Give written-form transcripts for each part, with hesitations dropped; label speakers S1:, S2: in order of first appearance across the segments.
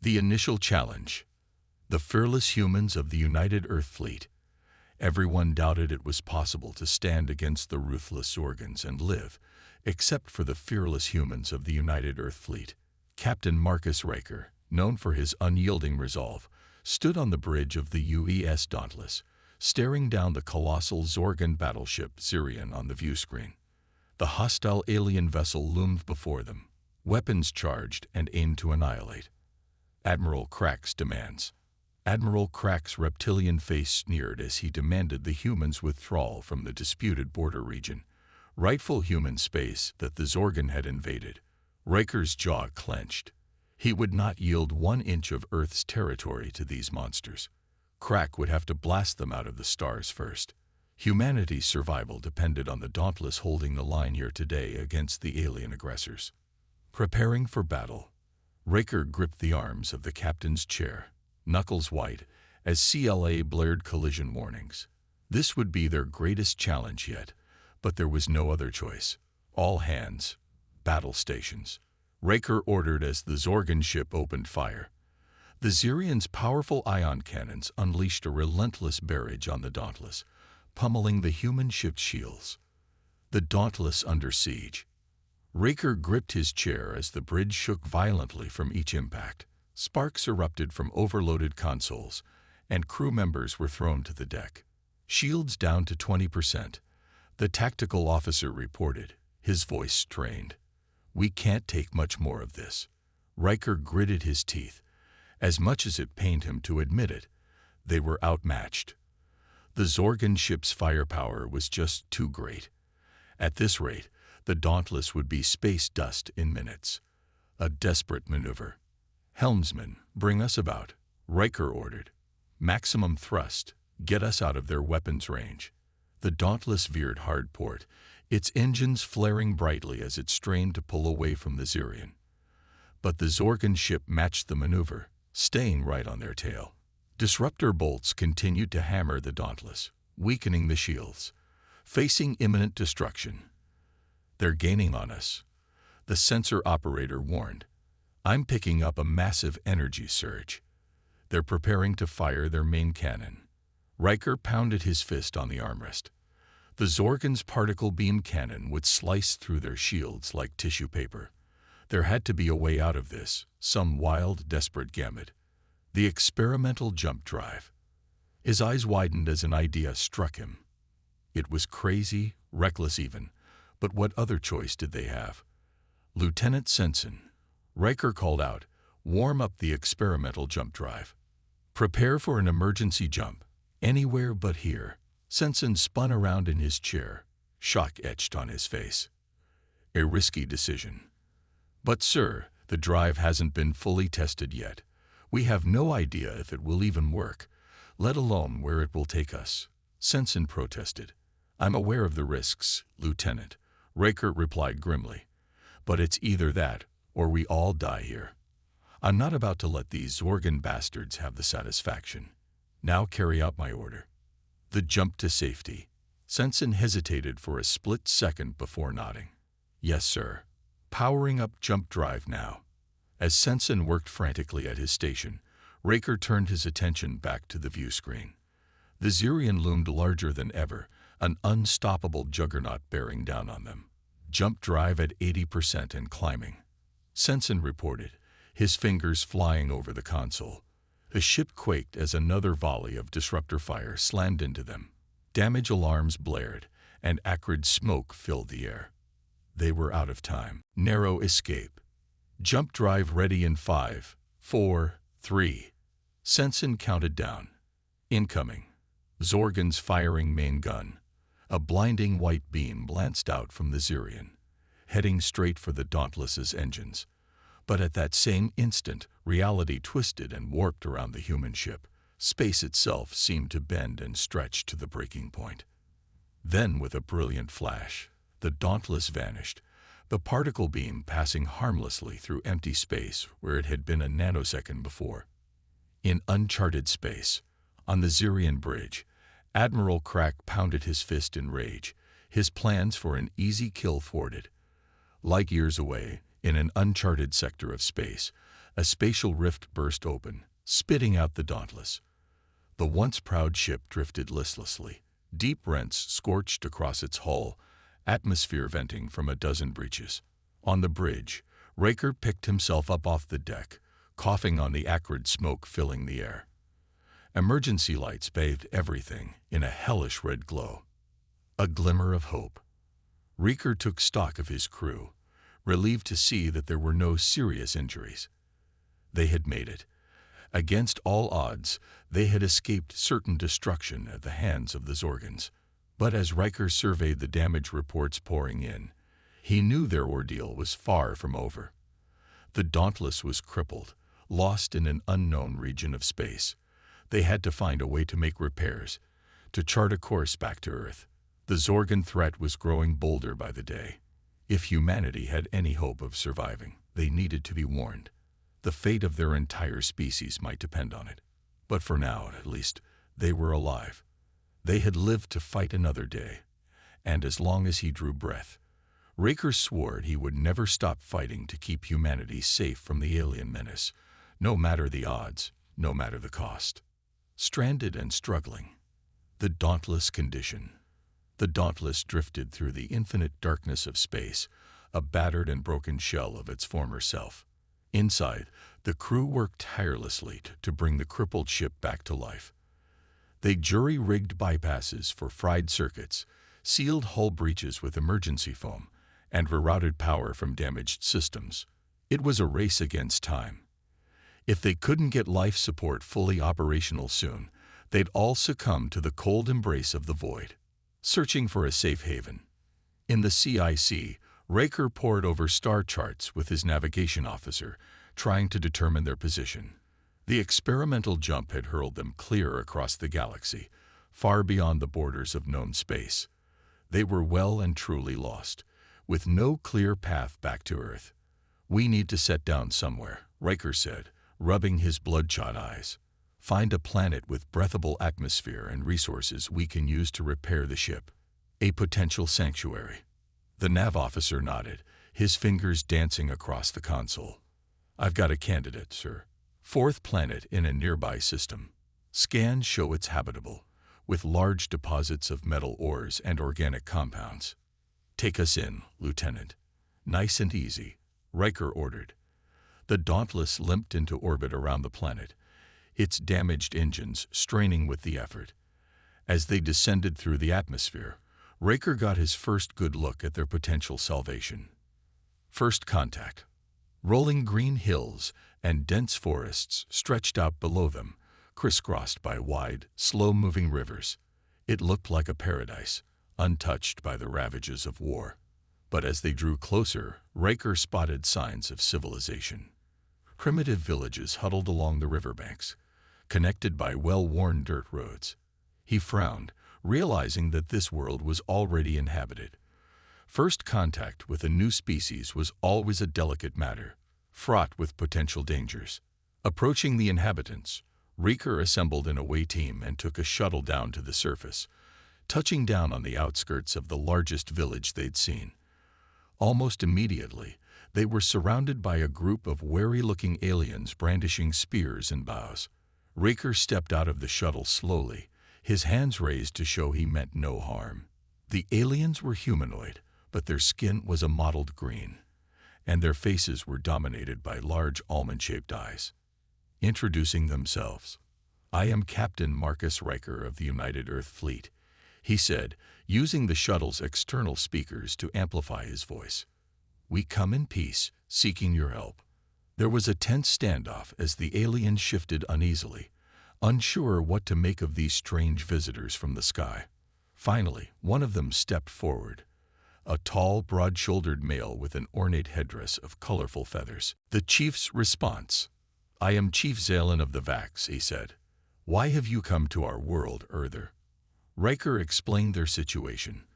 S1: The initial challenge. The fearless humans of the United Earth Fleet. Everyone doubted it was possible to stand against the ruthless Zorgans and live, except for the fearless humans of the United Earth Fleet. Captain Marcus Riker, known for his unyielding resolve, stood on the bridge of the UES Dauntless, staring down the colossal Zorgan battleship Zirion on the viewscreen. The hostile alien vessel loomed before them, weapons charged and aimed to annihilate. Admiral Krack's demands. Admiral Krack's reptilian face sneered as he demanded the humans' withdrawal from the disputed border region, rightful human space that the Zorgan had invaded. Riker's jaw clenched. He would not yield 1 inch of Earth's territory to these monsters. Krack would have to blast them out of the stars first. Humanity's survival depended on the Dauntless holding the line here today against the alien aggressors. Preparing for battle. Riker gripped the arms of the captain's chair, knuckles white, as CLA blared collision warnings. This would be their greatest challenge yet, but there was no other choice. All hands. Battle stations. Riker ordered as the Zorgan ship opened fire. The Zirion's powerful ion cannons unleashed a relentless barrage on the Dauntless, pummeling the human ship's shields. The Dauntless under siege. Riker gripped his chair as the bridge shook violently from each impact. Sparks erupted from overloaded consoles, and crew members were thrown to the deck. Shields down to 20%. The tactical officer reported, his voice strained. "We can't take much more of this." Riker gritted his teeth. As much as it pained him to admit it, they were outmatched. The Zorgan ship's firepower was just too great. At this rate, the Dauntless would be space dust in minutes. A desperate maneuver. "Helmsman, bring us about," Riker ordered. "Maximum thrust. Get us out of their weapons range." The Dauntless veered hard port, its engines flaring brightly as it strained to pull away from the Zirion. But the Zorgan ship matched the maneuver, staying right on their tail. Disruptor bolts continued to hammer the Dauntless, weakening the shields. Facing imminent destruction. "They're gaining on us," the sensor operator warned. "I'm picking up a massive energy surge. They're preparing to fire their main cannon." Riker pounded his fist on the armrest. The Zorgan's particle beam cannon would slice through their shields like tissue paper. There had to be a way out of this, some wild, desperate gambit. The experimental jump drive. His eyes widened as an idea struck him. It was crazy, reckless even, but what other choice did they have? "Lieutenant Sensen," Riker called out, "warm up the experimental jump drive. Prepare for an emergency jump, anywhere but here." Sensen spun around in his chair, shock etched on his face. "A risky decision." "But sir, the drive hasn't been fully tested yet. We have no idea if it will even work, let alone where it will take us," Sensen protested. "I'm aware of the risks, Lieutenant," Riker replied grimly. "But it's either that, or we all die here. I'm not about to let these Zorgan bastards have the satisfaction. Now carry out my order." The jump to safety. Sensen hesitated for a split second before nodding. "Yes, sir. Powering up jump drive now." As Sensen worked frantically at his station, Riker turned his attention back to the view screen. The Zirion loomed larger than ever, an unstoppable juggernaut bearing down on them. "Jump drive at 80% and climbing," Sensen reported, his fingers flying over the console. The ship quaked as another volley of disruptor fire slammed into them. Damage alarms blared, and acrid smoke filled the air. They were out of time. Narrow escape. "Jump drive ready in 5, 4, 3. Sensen counted down. "Incoming." Zorgan's firing main gun. A blinding white beam lanced out from the Zirion, heading straight for the Dauntless's engines. But at that same instant, reality twisted and warped around the human ship. Space itself seemed to bend and stretch to the breaking point. Then, with a brilliant flash, the Dauntless vanished, the particle beam passing harmlessly through empty space where it had been a nanosecond before. In uncharted space, on the Zirion bridge, Admiral Krack pounded his fist in rage, his plans for an easy kill thwarted. Light years away, in an uncharted sector of space, A spatial rift burst open, spitting out the Dauntless. The once proud ship drifted listlessly, deep rents scorched across its hull, atmosphere venting from a dozen breaches. On the bridge, Raker picked himself up off the deck, coughing on the acrid smoke filling the air. Emergency lights bathed everything in a hellish red glow. A glimmer of hope. Raker took stock of his crew, relieved to see that there were no serious injuries. They had made it. Against all odds, they had escaped certain destruction at the hands of the Zorgans. But as Riker surveyed the damage reports pouring in, he knew their ordeal was far from over. The Dauntless was crippled, lost in an unknown region of space. They had to find a way to make repairs, to chart a course back to Earth. The Zorgan threat was growing bolder by the day. If humanity had any hope of surviving, they needed to be warned. The fate of their entire species might depend on it. But for now, at least, they were alive. They had lived to fight another day, and as long as he drew breath, Raker swore he would never stop fighting to keep humanity safe from the alien menace, no matter the odds, no matter the cost. Stranded and struggling. The dauntless condition. The Dauntless drifted through the infinite darkness of space, a battered and broken shell of its former self. Inside, the crew worked tirelessly to bring the crippled ship back to life. They jury-rigged bypasses for fried circuits, sealed hull breaches with emergency foam, and rerouted power from damaged systems. It was a race against time. If they couldn't get life support fully operational soon, they'd all succumb to the cold embrace of the void. Searching for a safe haven. In the CIC, Raker pored over star charts with his navigation officer, trying to determine their position. The experimental jump had hurled them clear across the galaxy, far beyond the borders of known space. They were well and truly lost, with no clear path back to Earth. "We need to set down somewhere," Raker said, rubbing his bloodshot eyes. "Find a planet with breathable atmosphere and resources we can use to repair the ship. A potential sanctuary." The nav officer nodded, his fingers dancing across the console. "I've got a candidate, sir. Fourth planet in a nearby system. Scans show it's habitable, with large deposits of metal ores and organic compounds." "Take us in, Lieutenant." "Nice and easy," Riker ordered. The Dauntless limped into orbit around the planet, its damaged engines straining with the effort. As they descended through the atmosphere, Raker got his first good look at their potential salvation. First contact. Rolling green hills and dense forests stretched out below them, crisscrossed by wide, slow-moving rivers. It looked like a paradise, untouched by the ravages of war. But as they drew closer, Raker spotted signs of civilization. Primitive villages huddled along the riverbanks, connected by well-worn dirt roads. He frowned, realizing that this world was already inhabited. First contact with a new species was always a delicate matter, fraught with potential dangers. Approaching the inhabitants, Raker assembled an away team and took a shuttle down to the surface, touching down on the outskirts of the largest village they'd seen. Almost immediately, they were surrounded by a group of wary-looking aliens brandishing spears and bows. Raker stepped out of the shuttle slowly, his hands raised to show he meant no harm. The aliens were humanoid, but their skin was a mottled green, and their faces were dominated by large almond-shaped eyes. Introducing themselves. "I am Captain Marcus Riker of the United Earth Fleet," he said, using the shuttle's external speakers to amplify his voice. "We come in peace, seeking your help." There was a tense standoff as the aliens shifted uneasily, unsure what to make of these strange visitors from the sky. Finally, one of them stepped forward, a tall, broad-shouldered male with an ornate headdress of colorful feathers. The chief's response. "I am Chief Zalen of the Vax," he said. "Why have you come to our world, Earther?" Riker explained their situation,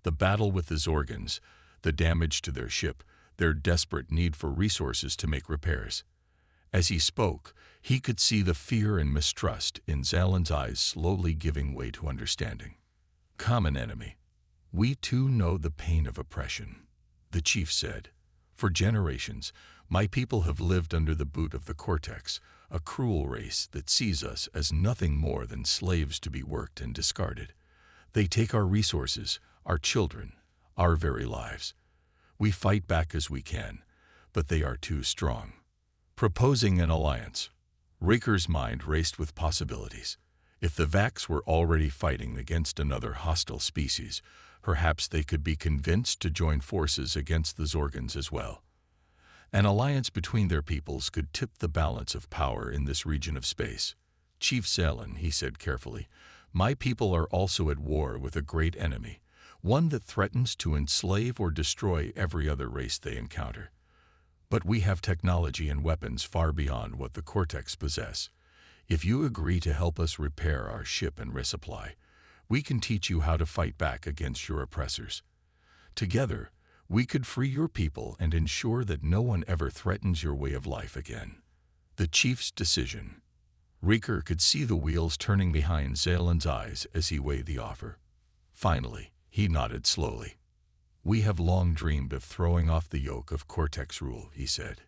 S1: the battle with the Zorgans, the damage to their ship, their desperate need for resources to make repairs. As he spoke, he could see the fear and mistrust in Zalen's eyes slowly giving way to understanding. "Common enemy. We too know the pain of oppression," the chief said. "For generations, My people have lived under the boot of the Cortex, a cruel race that sees us as nothing more than slaves to be worked and discarded. They take our resources, our children, our very lives. We fight back as we can, but they are too strong. Proposing an alliance. Raker's mind raced with possibilities. If the Vax were already fighting against another hostile species, perhaps they could be convinced to join forces against the Zorgans as well. An alliance between their peoples could tip the balance of power in this region of space. Chief Salen, he said carefully, my people are also at war with a great enemy, one that threatens to enslave or destroy every other race they encounter. But we have technology and weapons far beyond what the Cortex possess. If you agree to help us repair our ship and resupply, we can teach you how to fight back against your oppressors. Together, we could free your people and ensure that no one ever threatens your way of life again. The chief's decision. Raker could see the wheels turning behind Zalen's eyes as he weighed the offer. Finally, he nodded slowly. We have long dreamed of throwing off the yoke of Cortex rule, he said.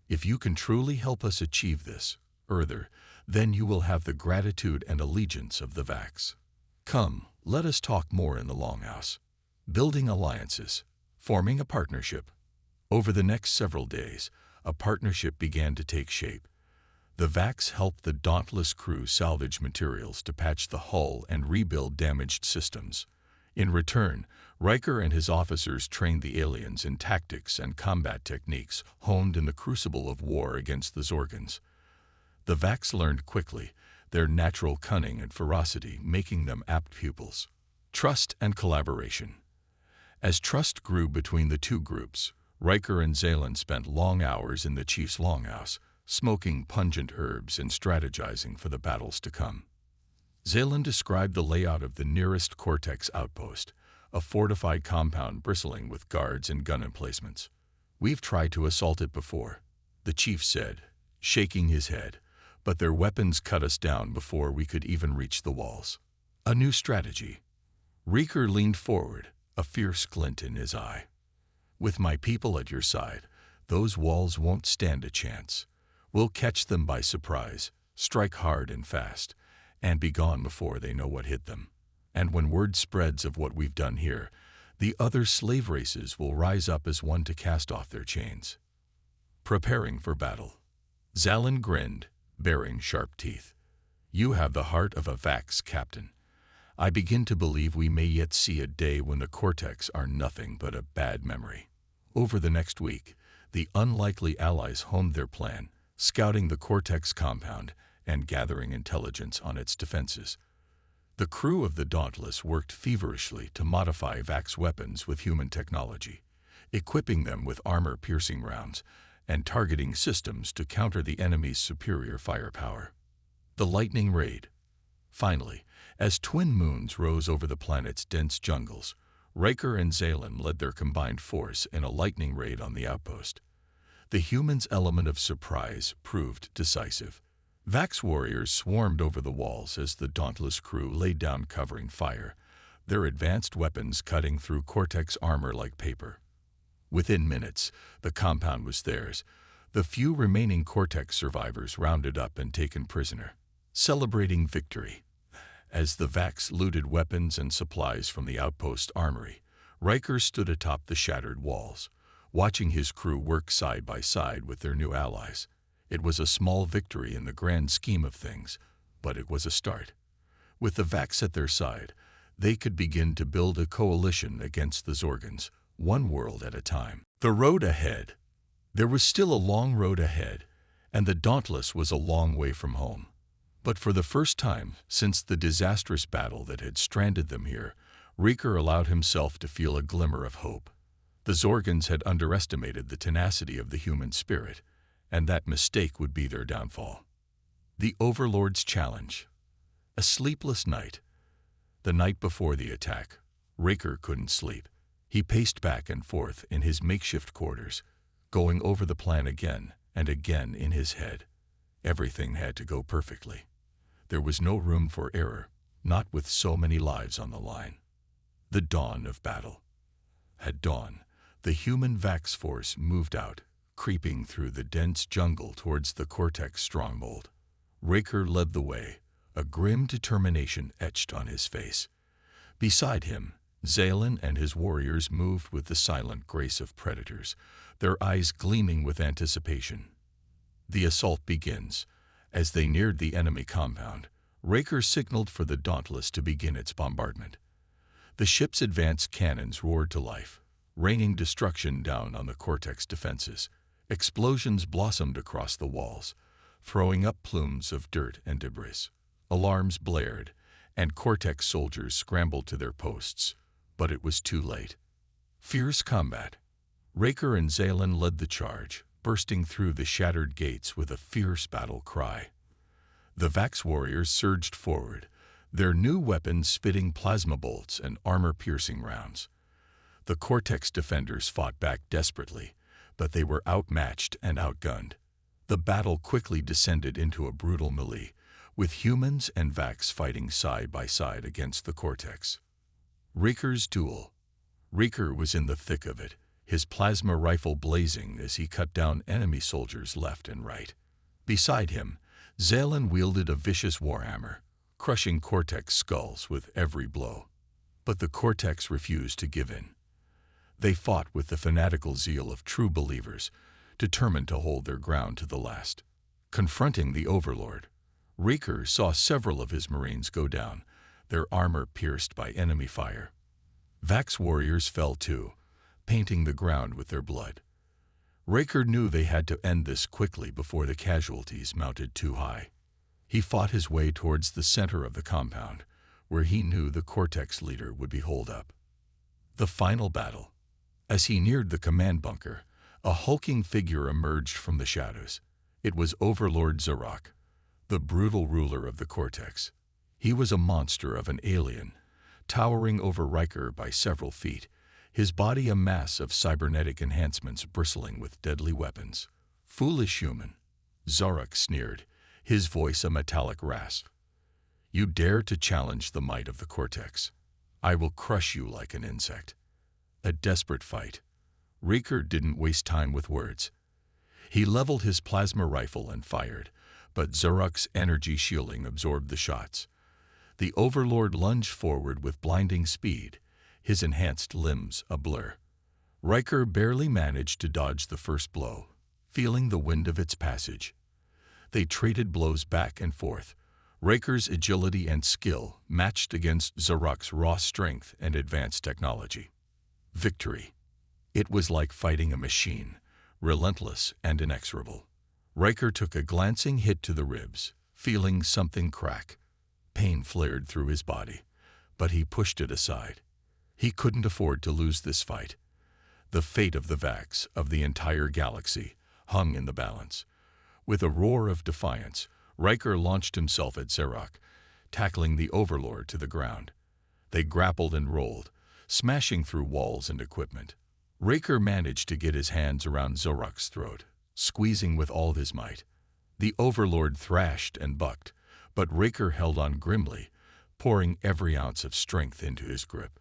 S1: If you can truly help us achieve this, then you will have the gratitude and allegiance of the Vax. Come, let us talk more in the Longhouse. Building alliances. Forming a partnership. Over the next several days, a partnership began to take shape. The Vax helped the dauntless crew salvage materials to patch the hull and rebuild damaged systems. In return, Riker and his officers trained the aliens in tactics and combat techniques honed in the crucible of war against the Zorgans. The Vax learned quickly, their natural cunning and ferocity making them apt pupils. Trust and collaboration. As trust grew between the two groups, Riker and Zalen spent long hours in the chief's longhouse, smoking pungent herbs and strategizing for the battles to come. Zalen described the layout of the nearest Cortex outpost, a fortified compound bristling with guards and gun emplacements. We've tried to assault it before, the chief said, shaking his head, but their weapons cut us down before we could even reach the walls. A new strategy. Riker leaned forward, a fierce glint in his eye. With my people at your side, those walls won't stand a chance. We'll catch them by surprise, strike hard and fast, and be gone before they know what hit them. And when word spreads of what we've done here, the other slave races will rise up as one to cast off their chains. Preparing for battle. Zalen grinned, baring sharp teeth. You have the heart of a Vax captain. I begin to believe we may yet see a day when the Cortex are nothing but a bad memory. Over the next week, the unlikely allies honed their plan, scouting the Cortex compound and gathering intelligence on its defenses. The crew of the Dauntless worked feverishly to modify Vax weapons with human technology, equipping them with armor-piercing rounds and targeting systems to counter the enemy's superior firepower. The lightning raid. Finally, as twin moons rose over the planet's dense jungles, Riker and Zalen led their combined force in a lightning raid on the outpost. The humans' element of surprise proved decisive. Vax warriors swarmed over the walls as the dauntless crew laid down covering fire, their advanced weapons cutting through Cortex armor like paper. Within minutes, the compound was theirs, the few remaining Cortex survivors rounded up and taken prisoner. Celebrating victory. As the Vax looted weapons and supplies from the outpost armory, Riker stood atop the shattered walls, watching his crew work side by side with their new allies. It was a small victory in the grand scheme of things, but it was a start. With the Vax at their side, they could begin to build a coalition against the Zorgans, one world at a time. The road ahead. There was still a long road ahead, and the Dauntless was a long way from home. But for the first time since the disastrous battle that had stranded them here, Riker allowed himself to feel a glimmer of hope. The Zorgans had underestimated the tenacity of the human spirit, and that mistake would be their downfall. The Overlord's challenge. A sleepless night. The night before the attack, Riker couldn't sleep. He paced back and forth in his makeshift quarters, going over the plan again and again in his head. Everything had to go perfectly. There was no room for error, not with so many lives on the line. The dawn of battle. At dawn, the human Vax force moved out, creeping through the dense jungle towards the Cortex stronghold. Raker led the way, a grim determination etched on his face. Beside him, Zalen and his warriors moved with the silent grace of predators, their eyes gleaming with anticipation. The assault begins. As they neared the enemy compound, Raker signaled for the Dauntless to begin its bombardment. The ship's advanced cannons roared to life, raining destruction down on the Cortex defenses. Explosions blossomed across the walls, throwing up plumes of dirt and debris. Alarms blared, and Cortex soldiers scrambled to their posts, but it was too late. Fierce combat. Raker and Zalen led the charge, bursting through the shattered gates with a fierce battle cry. The Vax warriors surged forward, their new weapons spitting plasma bolts and armor-piercing rounds. The Cortex defenders fought back desperately, but they were outmatched and outgunned. The battle quickly descended into a brutal melee, with humans and Vax fighting side by side against the Cortex. Raker's duel. Raker was in the thick of it, his plasma rifle blazing as he cut down enemy soldiers left and right. Beside him, Zalen wielded a vicious warhammer, crushing Cortex skulls with every blow. But the Cortex refused to give in. They fought with the fanatical zeal of true believers, determined to hold their ground to the last. Confronting the Overlord, Raker saw several of his Marines go down, their armor pierced by enemy fire. Vax warriors fell too, painting the ground with their blood. Raker knew they had to end this quickly before the casualties mounted too high. He fought his way towards the center of the compound, where he knew the Cortex leader would be holed up. The final battle. As he neared the command bunker, a hulking figure emerged from the shadows. It was Overlord Zarok, the brutal ruler of the Cortex. He was a monster of an alien, towering over Raker by several feet, his body a mass of cybernetic enhancements bristling with deadly weapons. "Foolish human," Zarok sneered, his voice a metallic rasp. "You dare to challenge the might of the Cortex. I will crush you like an insect." A desperate fight. Raker didn't waste time with words. He leveled his plasma rifle and fired, but Zarok's energy shielding absorbed the shots. The Overlord lunged forward with blinding speed, his enhanced limbs a blur. Raker barely managed to dodge the first blow, feeling the wind of its passage. They traded blows back and forth, Raker's agility and skill matched against Zarok's raw strength and advanced technology. Victory. It was like fighting a machine, relentless and inexorable. Raker took a glancing hit to the ribs, feeling something crack. Pain flared through his body, but he pushed it aside. He couldn't afford to lose this fight. The fate of the Vax, of the entire galaxy, hung in the balance. With a roar of defiance, Raker launched himself at Zarok, tackling the Overlord to the ground. They grappled and rolled, smashing through walls and equipment. Raker managed to get his hands around Zarok's throat, squeezing with all his might. The Overlord thrashed and bucked, but Raker held on grimly, pouring every ounce of strength into his grip.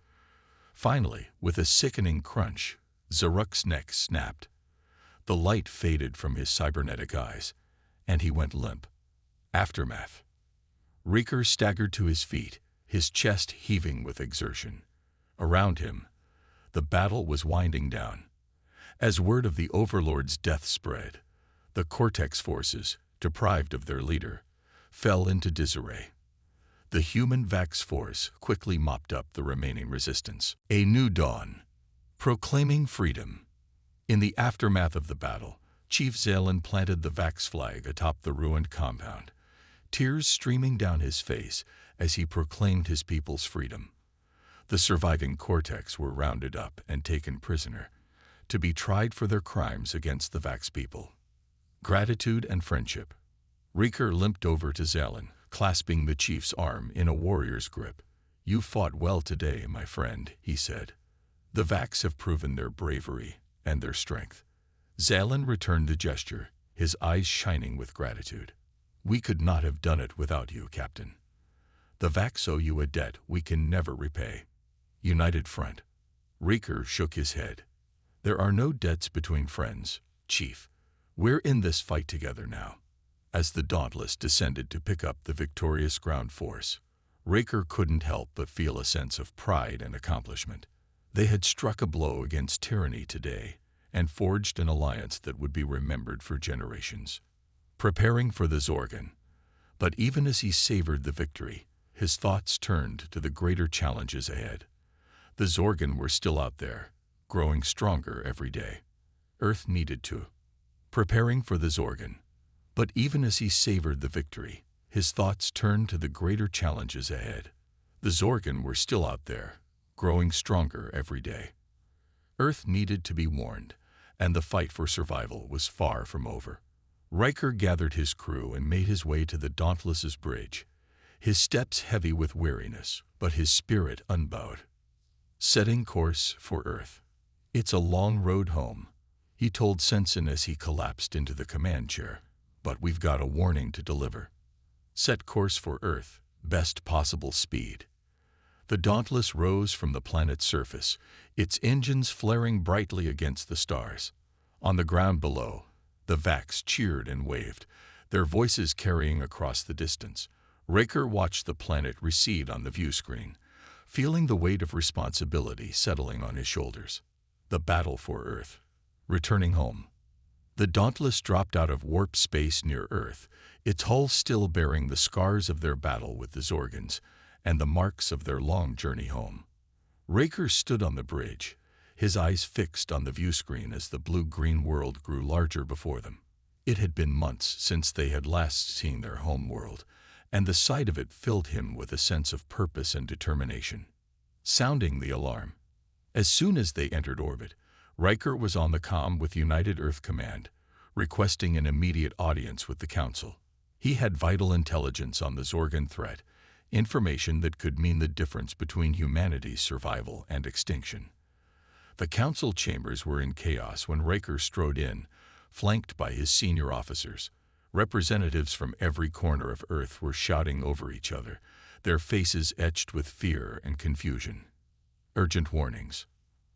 S1: Finally, with a sickening crunch, Zarok's neck snapped. The light faded from his cybernetic eyes, and he went limp. Aftermath. Raker staggered to his feet, his chest heaving with exertion. Around him, the battle was winding down. As word of the Overlord's death spread, the Cortex forces, deprived of their leader, fell into disarray. The human Vax force quickly mopped up the remaining resistance. A new dawn. Proclaiming freedom. In the aftermath of the battle, Chief Zalen planted the Vax flag atop the ruined compound, tears streaming down his face as he proclaimed his people's freedom. The surviving Cortex were rounded up and taken prisoner, to be tried for their crimes against the Vax people. Gratitude and friendship. Raker limped over to Zalen, clasping the chief's arm in a warrior's grip. "You fought well today, my friend," he said. "The Vax have proven their bravery and their strength." Zalen returned the gesture, his eyes shining with gratitude. "We could not have done it without you, Captain. The Vax owe you a debt we can never repay." United front. Raker shook his head. "There are no debts between friends, Chief. We're in this fight together now. As the Dauntless descended to pick up the victorious ground force, Raker couldn't help but feel a sense of pride and accomplishment. They had struck a blow against tyranny today and forged an alliance that would be remembered for generations. Preparing for the Zorgon. But even as he savored the victory, his thoughts turned to the greater challenges ahead. The Zorgon were still out there, growing stronger every day. Earth needed to. Preparing for the Zorgon. But even as he savored the victory, his thoughts turned to the greater challenges ahead. The Zorgon were still out there, growing stronger every day. Earth needed to be warned, and the fight for survival was far from over. Riker gathered his crew and made his way to the Dauntless's bridge, his steps heavy with weariness, but his spirit unbowed. Setting course for Earth. It's a long road home, he told Sensen as he collapsed into the command chair, but we've got a warning to deliver. Set course for Earth, best possible speed. The Dauntless rose from the planet's surface, its engines flaring brightly against the stars. On the ground below, the Vax cheered and waved, their voices carrying across the distance. Raker watched the planet recede on the view screen, feeling the weight of responsibility settling on his shoulders. The battle for Earth. Returning home. The Dauntless dropped out of warp space near Earth, its hull still bearing the scars of their battle with the Zorgons and the marks of their long journey home. Raker stood on the bridge, his eyes fixed on the view screen as the blue-green world grew larger before them. It had been months since they had last seen their home world, and the sight of it filled him with a sense of purpose and determination. Sounding the alarm. As soon as they entered orbit, Riker was on the comm with United Earth Command, requesting an immediate audience with the Council. He had vital intelligence on the Zorgon threat, information that could mean the difference between humanity's survival and extinction. The Council chambers were in chaos when Riker strode in, flanked by his senior officers. Representatives from every corner of Earth were shouting over each other, their faces etched with fear and confusion. Urgent warnings.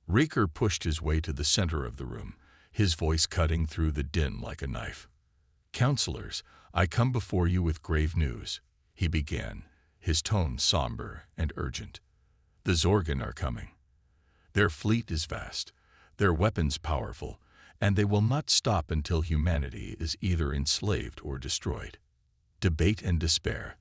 S1: Riker pushed his way to the center of the room, his voice cutting through the din like a knife. "Counselors, I come before you with grave news," he began, his tone somber and urgent. "The Zorgon are coming. Their fleet is vast, their weapons powerful, and they will not stop until humanity is either enslaved or destroyed." Debate and despair.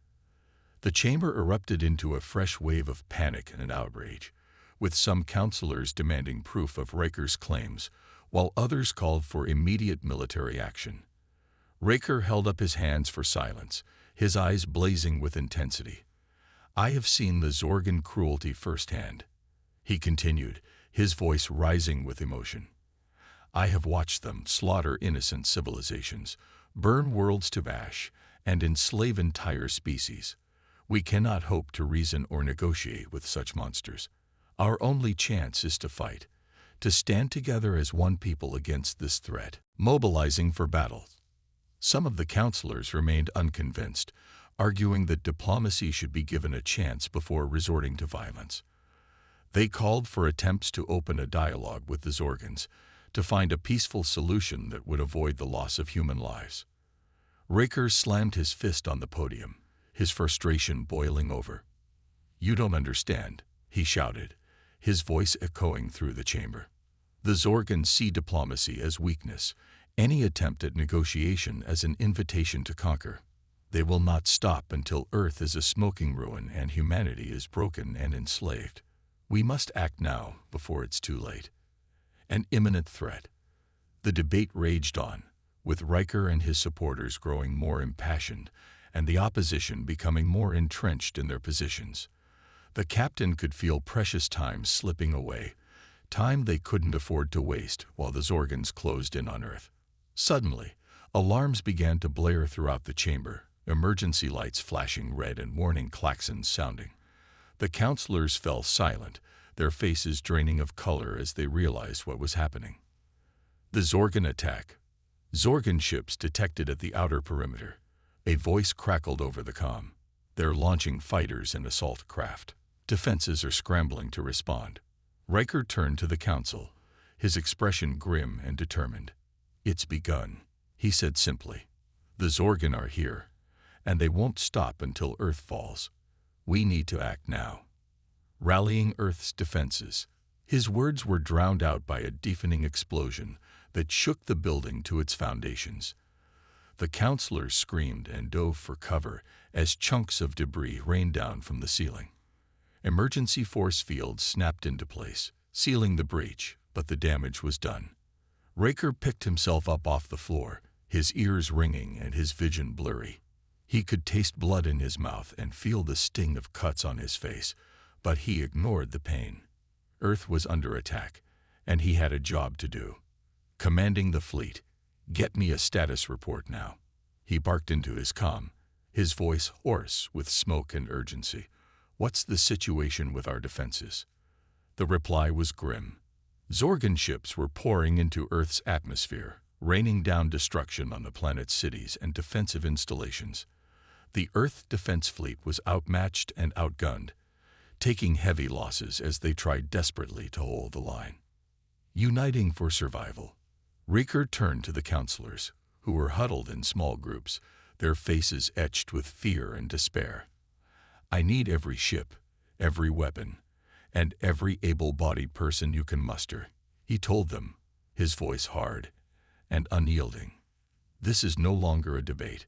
S1: The chamber erupted into a fresh wave of panic and outrage, with some counselors demanding proof of Riker's claims, while others called for immediate military action. Riker held up his hands for silence, his eyes blazing with intensity. "I have seen the Zorgon cruelty firsthand," he continued, his voice rising with emotion. "I have watched them slaughter innocent civilizations, burn worlds to ash, and enslave entire species. We cannot hope to reason or negotiate with such monsters. Our only chance is to fight, to stand together as one people against this threat." Mobilizing for battle. Some of the counselors remained unconvinced, arguing that diplomacy should be given a chance before resorting to violence. They called for attempts to open a dialogue with the Zorgons, to find a peaceful solution that would avoid the loss of human lives. Riker slammed his fist on the podium, his frustration boiling over. "You don't understand," he shouted, his voice echoing through the chamber. "The Zorgons see diplomacy as weakness, any attempt at negotiation as an invitation to conquer. They will not stop until Earth is a smoking ruin and humanity is broken and enslaved. We must act now before it's too late." An imminent threat. The debate raged on, with Riker and his supporters growing more impassioned and the opposition becoming more entrenched in their positions. The captain could feel precious time slipping away, time they couldn't afford to waste while the Zorgons closed in on Earth. Suddenly, alarms began to blare throughout the chamber, emergency lights flashing red and warning klaxons sounding. The counselors fell silent, their faces draining of color as they realized what was happening. The Zorgon attack. Zorgon ships detected at the outer perimeter. A voice crackled over the comm. "They're launching fighters and assault craft. Defenses are scrambling to respond." Riker turned to the council, his expression grim and determined. "It's begun," He said simply, "The Zorgon are here, and they won't stop until Earth falls. We need to act now." Rallying Earth's defenses. His words were drowned out by a deafening explosion that shook the building to its foundations. The counselors screamed and dove for cover as chunks of debris rained down from the ceiling. Emergency force fields snapped into place, sealing the breach, but the damage was done. Raker picked himself up off the floor, his ears ringing and his vision blurry. He could taste blood in his mouth and feel the sting of cuts on his face, but he ignored the pain. Earth was under attack, and he had a job to do. Commanding the fleet, "Get me a status report now." He barked into his comm, his voice hoarse with smoke and urgency. "What's the situation with our defenses?" The reply was grim. Zorgon ships were pouring into Earth's atmosphere, raining down destruction on the planet's cities and defensive installations. The Earth Defense Fleet was outmatched and outgunned, taking heavy losses as they tried desperately to hold the line. Uniting for survival, Raker turned to the counselors, who were huddled in small groups, their faces etched with fear and despair. "I need every ship, every weapon, and every able-bodied person you can muster," he told them, his voice hard and unyielding. "This is no longer a debate.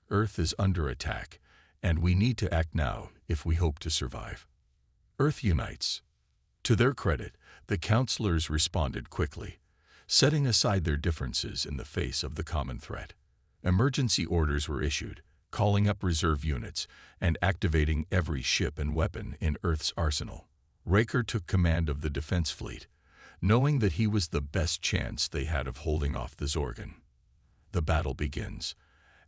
S1: Earth is under attack, and we need to act now if we hope to survive." Earth unites. To their credit, the counselors responded quickly, setting aside their differences in the face of the common threat. Emergency orders were issued, calling up reserve units and activating every ship and weapon in Earth's arsenal. Raker took command of the defense fleet, knowing that he was the best chance they had of holding off the Zorgon. The battle begins.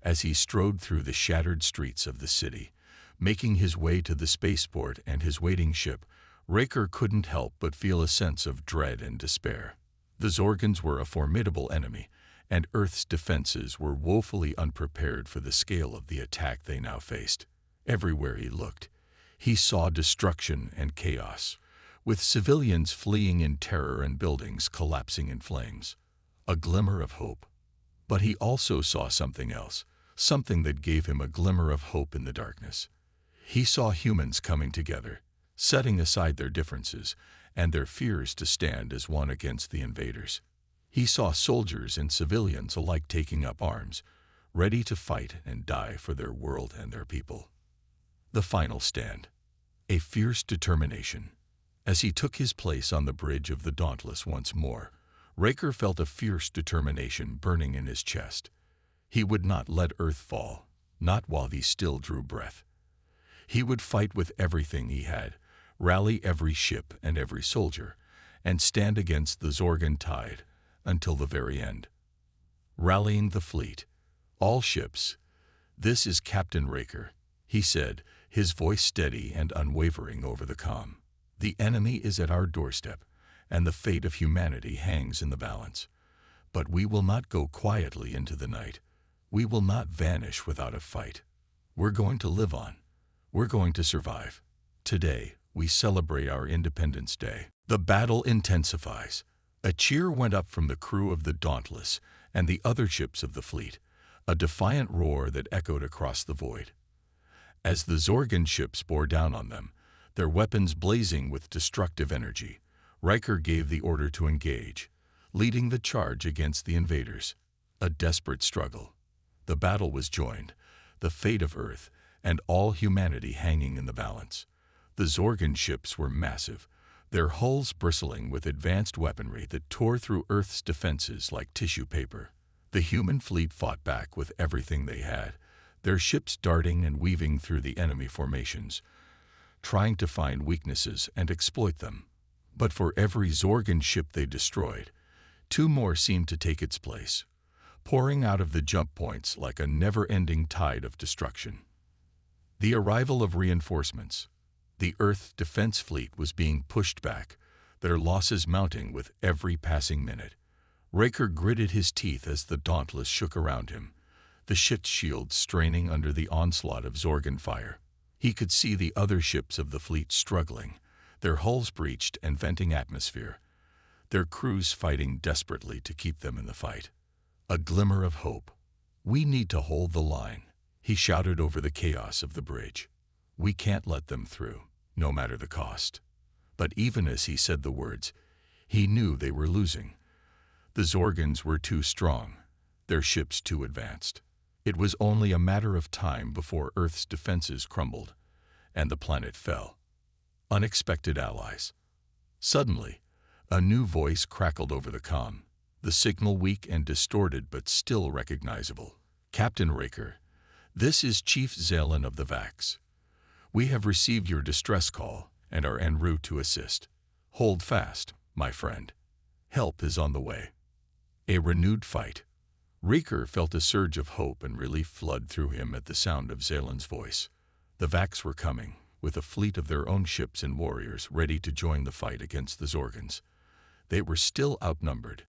S1: As he strode through the shattered streets of the city, making his way to the spaceport and his waiting ship, Raker couldn't help but feel a sense of dread and despair. The Zorgons were a formidable enemy, and Earth's defenses were woefully unprepared for the scale of the attack they now faced. Everywhere he looked, he saw destruction and chaos, with civilians fleeing in terror and buildings collapsing in flames. A glimmer of hope. But he also saw something else, something that gave him a glimmer of hope in the darkness. He saw humans coming together, setting aside their differences and their fears to stand as one against the invaders. He saw soldiers and civilians alike taking up arms, ready to fight and die for their world and their people. The final stand. A fierce determination. As he took his place on the bridge of the Dauntless once more, Raker felt a fierce determination burning in his chest. He would not let Earth fall, not while he still drew breath. He would fight with everything he had, rally every ship and every soldier, and stand against the Zorgon tide until the very end. Rallying the fleet. "All ships, this is Captain Raker," he said, his voice steady and unwavering over the comm. "The enemy is at our doorstep, and the fate of humanity hangs in the balance. But we will not go quietly into the night. We will not vanish without a fight. We're going to live on. We're going to survive. Today, we celebrate our Independence Day." The battle intensifies. A cheer went up from the crew of the Dauntless and the other ships of the fleet, a defiant roar that echoed across the void. As the Zorgon ships bore down on them, their weapons blazing with destructive energy, Raker gave the order to engage, leading the charge against the invaders. A desperate struggle. The battle was joined, the fate of Earth and all humanity hanging in the balance. The Zorgon ships were massive, their hulls bristling with advanced weaponry that tore through Earth's defenses like tissue paper. The human fleet fought back with everything they had, their ships darting and weaving through the enemy formations, trying to find weaknesses and exploit them. But for every Zorgon ship they destroyed, two more seemed to take its place, pouring out of the jump points like a never-ending tide of destruction. The arrival of reinforcements. The Earth Defense Fleet was being pushed back, their losses mounting with every passing minute. Raker gritted his teeth as the Dauntless shook around him, the ship's shields straining under the onslaught of Zorgon fire. He could see the other ships of the fleet struggling, their hulls breached and venting atmosphere, their crews fighting desperately to keep them in the fight. A glimmer of hope. "We need to hold the line," he shouted over the chaos of the bridge. "We can't let them through, no matter the cost." But even as he said the words, he knew they were losing. The Zorgans were too strong, their ships too advanced. It was only a matter of time before Earth's defenses crumbled, and the planet fell. Unexpected allies. Suddenly, a new voice crackled over the comm, the signal weak and distorted but still recognizable. "Captain Raker, this is Chief Zelen of the Vax. We have received your distress call and are en route to assist. Hold fast, my friend. Help is on the way." A renewed fight. Raker felt a surge of hope and relief flood through him at the sound of Zelen's voice. The Vax were coming, with a fleet of their own ships and warriors ready to join the fight against the Zorgans. They were still outnumbered,